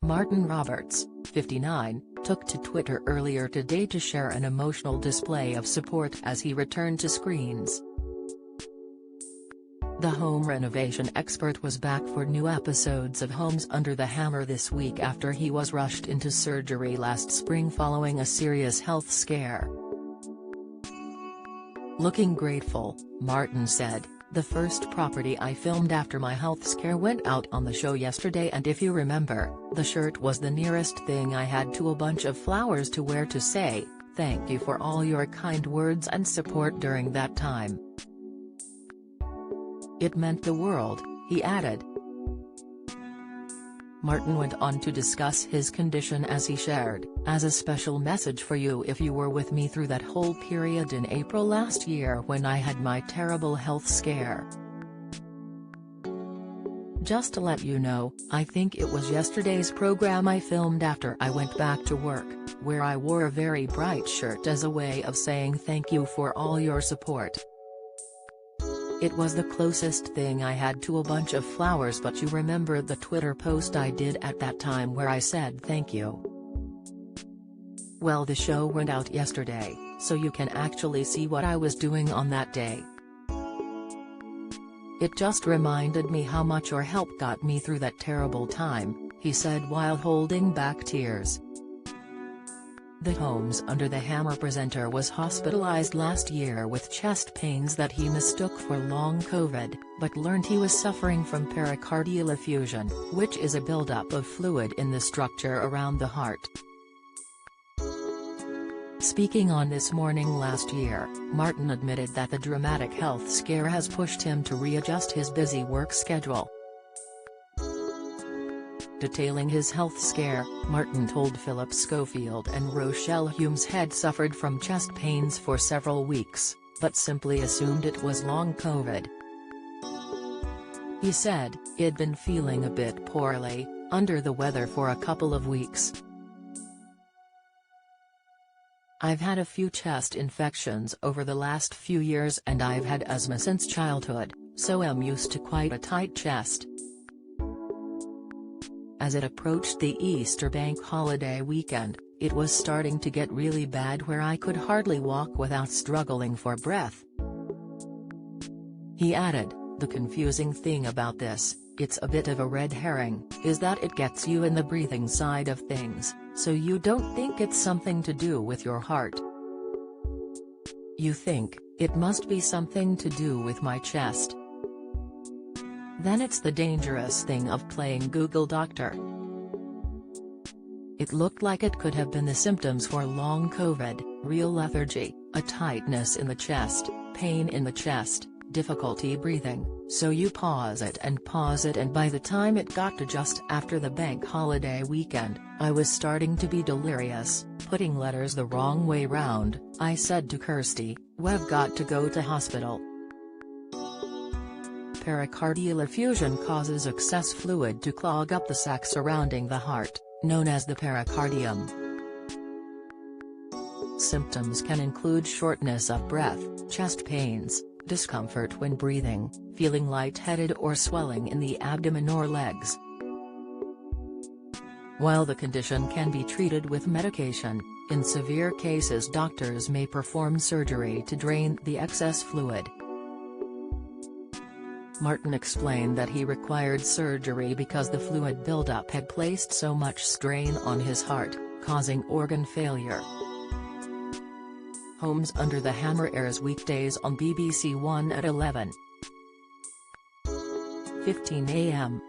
Martin Roberts, 59, took to Twitter earlier today to share an emotional display of support as he returned to screens. The home renovation expert was back for new episodes of Homes Under the Hammer this week after he was rushed into surgery last spring following a serious health scare. Looking grateful, Martin said, "The first property I filmed after my health scare went out on the show yesterday, and if you remember, the shirt was the nearest thing I had to a bunch of flowers to wear to say, thank you for all your kind words and support during that time. It meant the world," he added. Martin went on to discuss his condition as he shared, "As a special message for you if you were with me through that whole period in April last year when I had my terrible health scare. Just to let you know, I think it was yesterday's program I filmed after I went back to work, where I wore a very bright shirt as a way of saying thank you for all your support. It was the closest thing I had to a bunch of flowers, but you remember the Twitter post I did at that time where I said thank you? Well, the show went out yesterday, so you can actually see what I was doing on that day. It just reminded me how much your help got me through that terrible time," he said while holding back tears. The Homes Under the Hammer presenter was hospitalized last year with chest pains that he mistook for long COVID, but learned he was suffering from pericardial effusion, which is a buildup of fluid in the structure around the heart. Speaking on This Morning last year, Martin admitted that the dramatic health scare has pushed him to readjust his busy work schedule. Detailing his health scare, Martin told Philip Schofield and Rochelle Humes had suffered from chest pains for several weeks, but simply assumed it was long COVID. He said, "He'd been feeling a bit poorly, under the weather for a couple of weeks. I've had a few chest infections over the last few years and I've had asthma since childhood, so I'm used to quite a tight chest." As it approached the Easter bank holiday weekend, "It was starting to get really bad where I could hardly walk without struggling for breath." He added, "The confusing thing about this, it's a bit of a red herring, is that it gets you in the breathing side of things, so you don't think it's something to do with your heart. You think, it must be something to do with my chest. Then it's the dangerous thing of playing Google Doctor. It looked like it could have been the symptoms for long COVID, real lethargy, a tightness in the chest, pain in the chest, difficulty breathing, so you pause it and by the time it got to just after the bank holiday weekend, I was starting to be delirious, putting letters the wrong way round. I said to Kirsty, we've got to go to hospital." Pericardial effusion causes excess fluid to clog up the sac surrounding the heart, known as the pericardium. Symptoms can include shortness of breath, chest pains, discomfort when breathing, feeling lightheaded or swelling in the abdomen or legs. While the condition can be treated with medication, in severe cases doctors may perform surgery to drain the excess fluid. Martin explained that he required surgery because the fluid buildup had placed so much strain on his heart, causing organ failure. Homes Under the Hammer airs weekdays on BBC One at 11:15 a.m.